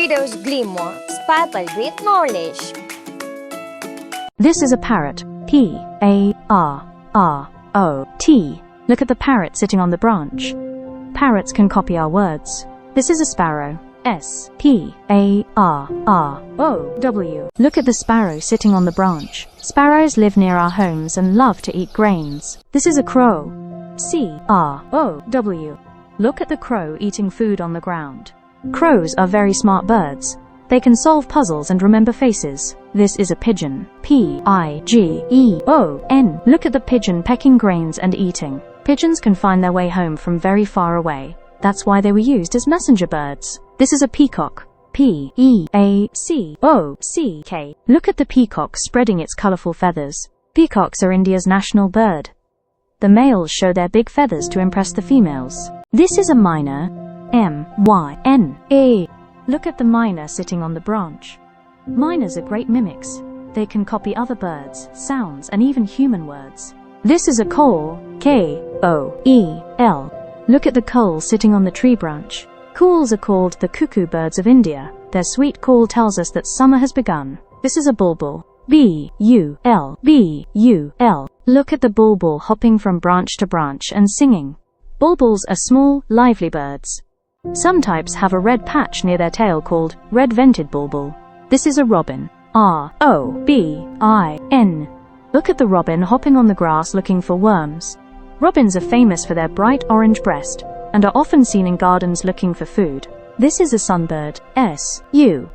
KiDDOZ GLiMMER, sparkle with knowledge. This is a parrot. P-A-R-R-O-T. Look at the parrot sitting on the branch. Parrots can copy our words. This is a sparrow. S-P-A-R-R-O-W. Look at the sparrow sitting on the branch. Sparrows live near our homes and love to eat grains. This is a crow. C-R-O-W. Look at the crow eating food on the ground. Crows are very smart birds. They can solve puzzles and remember faces. This is a pigeon. P-I-G-E-O-N. Look at the pigeon pecking grains and eating. Pigeons can find their way home from very far away. That's why they were used as messenger birds. This is a peacock. P-E-A-C-O-C-K. Look at the peacock spreading its colorful feathers. Peacocks are India's national bird. The males show their big feathers to impress the females. This is a myna. M-Y-N-A. Look at the myna sitting on the branch. Mynas are great mimics. They can copy other birds, sounds, and even human words. This is a koel. K-O-E-L. Look at the koel sitting on the tree branch. Koels are called the cuckoo birds of India. Their sweet call tells us that summer has begun. This is a bulbul. B-U-L-B-U-L. Look at the bulbul hopping from branch to branch and singing. Bulbuls are small, lively birds. Some types have a red patch near their tail called red-vented bulbul. This is a robin. R-O-B-I-N. Look at the robin hopping on the grass looking for worms. Robins are famous for their bright orange breast and are often seen in gardens looking for food. This is a sunbird. S-U-N-B-I-R-D.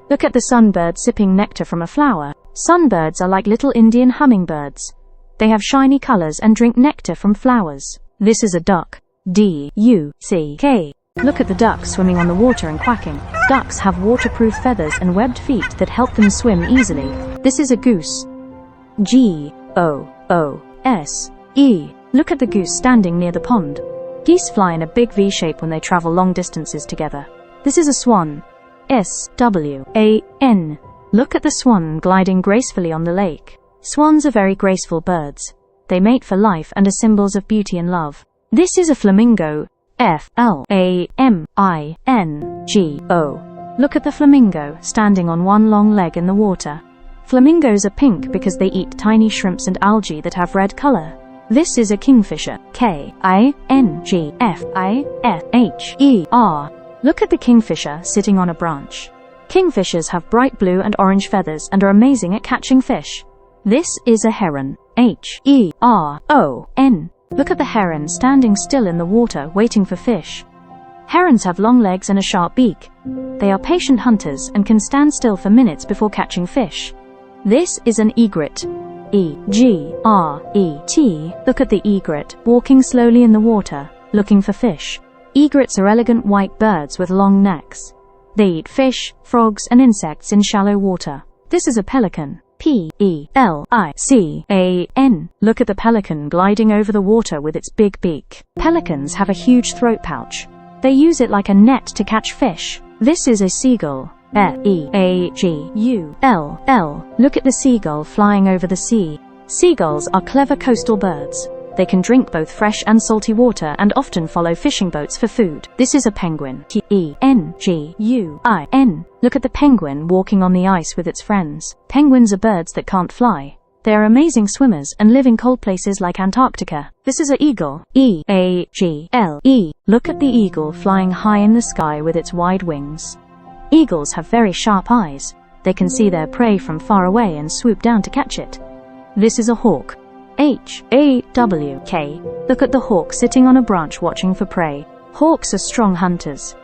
Look at the sunbird sipping nectar from a flower. Sunbirds are like little Indian hummingbirds. They have shiny colors and drink nectar from flowers. This is a duck. D-U-C-K. Look at the duck swimming on the water and quacking. Ducks have waterproof feathers and webbed feet that help them swim easily. This is a goose. G-O-O-S-E. Look at the goose standing near the pond. Geese fly in a big V shape when they travel long distances together. This is a swan. S-W-A-N. Look at the swan gliding gracefully on the lake. Swans are very graceful birds. They mate for life and are symbols of beauty and love. This is a flamingo. F-L-A-M-I-N-G-O. Look at the flamingo standing on one long leg in the water. Flamingos are pink because they eat tiny shrimps and algae that have red color. This is a kingfisher. K-I-N-G-F-I-S-H-E-R. Look at the kingfisher sitting on a branch. Kingfishers have bright blue and orange feathers and are amazing at catching fish. This is a heron. H-E-R-O-N. Look at the heron standing still in the water waiting for fish. Herons have long legs and a sharp beak. They are patient hunters and can stand still for minutes before catching fish. This is an egret. E-G-R-E-T. Look at the egret walking slowly in the water, looking for fish. Egrets are elegant white birds with long necks. They eat fish, frogs, and insects in shallow water. This is a pelican. P-E-L-I-C-A-N. Look at the pelican gliding over the water with its big beak. Pelicans have a huge throat pouch. They use it like a net to catch fish. This is a seagull. E-A-G-U-L-L. Look at the seagull flying over the sea. Seagulls are clever coastal birds. They can drink both fresh and salty water and often follow fishing boats for food. This is a penguin. P-E-N-G-U-I-N. Look at the penguin walking on the ice with its friends. Penguins are birds that can't fly. They are amazing swimmers and live in cold places like Antarctica. This is an eagle. E-A-G-L-E. Look at the eagle flying high in the sky with its wide wings. Eagles have very sharp eyes. They can see their prey from far away and swoop down to catch it. This is a hawk. H-A-W-K. Look at the hawk sitting on a branch watching for prey. Hawks are strong hunters.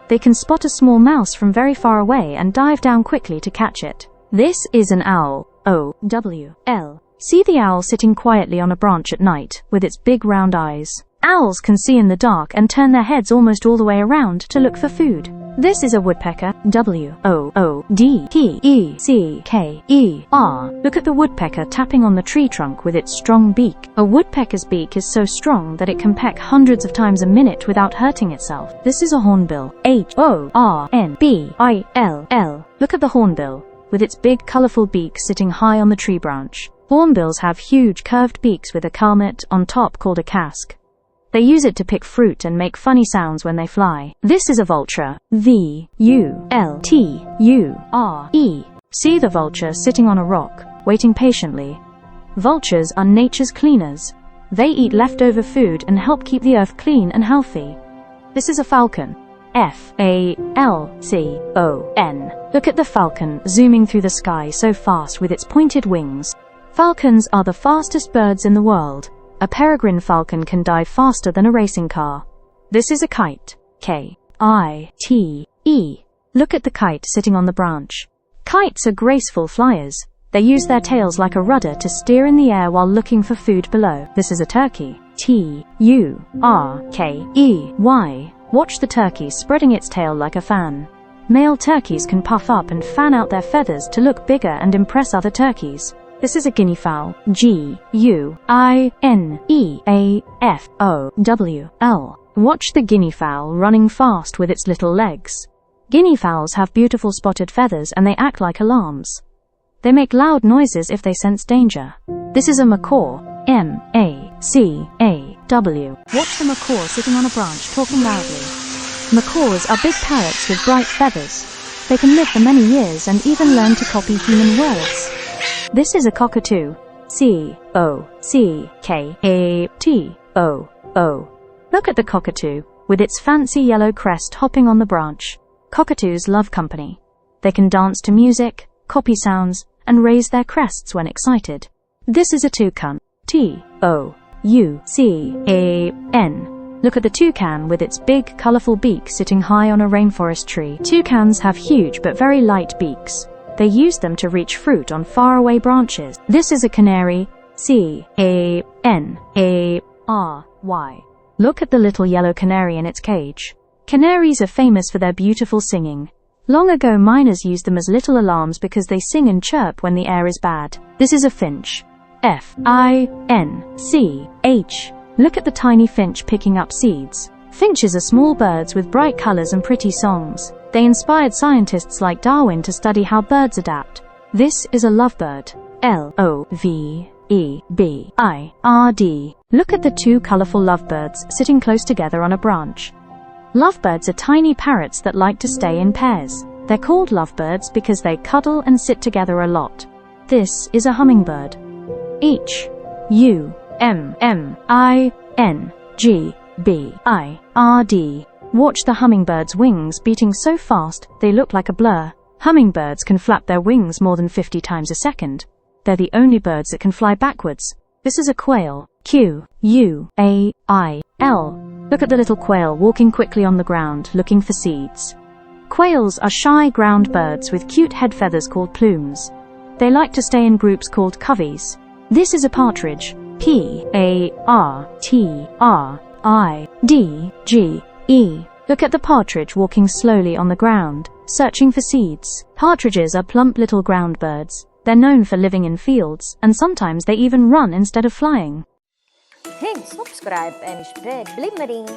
They can spot a small mouse from very far away and dive down quickly to catch it. This is an owl. O-W-L. See the owl sitting quietly on a branch at night with its big round eyes. Owls can see in the dark and turn their heads almost all the way around to look for food. This is a woodpecker. W-O-O-D-P-E-C-K-E-R. Look at the woodpecker tapping on the tree trunk with its strong beak. A woodpecker's beak is so strong that it can peck hundreds of times a minute without hurting itself. This is a hornbill. H-O-R-N-B-I-L-L. Look at the hornbill with its big colorful beak sitting high on the tree branch. Hornbills have huge curved beaks with a culmet on top called a casque. They use it to pick fruit and make funny sounds when they fly. This is a vulture. V-U-L-T-U-R-E. See the vulture sitting on a rock, waiting patiently. Vultures are nature's cleaners. They eat leftover food and help keep the earth clean and healthy. This is a falcon. F-A-L-C-O-N. Look at the falcon zooming through the sky so fast with its pointed wings. Falcons are the fastest birds in the world. A peregrine falcon can dive faster than a racing car. This is a kite. K-I-T-E. Look at the kite sitting on the branch. Kites are graceful flyers. They use their tails like a rudder to steer in the air while looking for food below. This is a turkey. T-U-R-K-E-Y. Watch the turkey spreading its tail like a fan. Male turkeys can puff up and fan out their feathers to look bigger and impress other turkeys. This is a guinea fowl. G-U-I-N-E-A-F-O-W-L. Watch the guinea fowl running fast with its little legs. Guinea fowls have beautiful spotted feathers and they act like alarms. They make loud noises if they sense danger. This is a macaw. M-A-C-A-W. Watch the macaw sitting on a branch talking loudly. Macaws are big parrots with bright feathers. They can live for many years and even learn to copy human words. This is a cockatoo. C-O-C-K-A-T-O-O. Look at the cockatoo, with its fancy yellow crest hopping on the branch. Cockatoos love company. They can dance to music, copy sounds, and raise their crests when excited. This is a toucan. T-O-U-C-A-N. Look at the toucan with its big, colorful beak sitting high on a rainforest tree. Toucans have huge but very light beaks. They use them to reach fruit on faraway branches. This is a canary. C-A-N-A-R-Y. Look at the little yellow canary in its cage. Canaries are famous for their beautiful singing. Long ago, miners used them as little alarms because they sing and chirp when the air is bad. This is a finch. F-I-N-C-H. Look at the tiny finch picking up seeds. Finches are small birds with bright colors and pretty songs. They inspired scientists like Darwin to study how birds adapt. This is a lovebird. L-O-V-E-B-I-R-D. Look at the two colorful lovebirds sitting close together on a branch. Lovebirds are tiny parrots that like to stay in pairs. They're called lovebirds because they cuddle and sit together a lot. This is a hummingbird. H-U-M-M-I-N-G-B-I-R-D. Watch the hummingbird's wings beating so fast they look like a blur. Hummingbirds can flap their wings more than 50 times a second. They're the only birds that can fly backwards. This is a quail. Q-U-A-I-L. Look at the little quail walking quickly on the ground, looking for seeds. Quails are shy ground birds with cute head feathers called plumes. They like to stay in groups called coveys. This is a partridge. P-A-R-T-R-I-D-G-E. Look at the partridge walking slowly on the ground, searching for seeds. Partridges are plump little ground birds. They're known for living in fields, and sometimes they even run instead of flying. Hit subscribe and spread glimmering.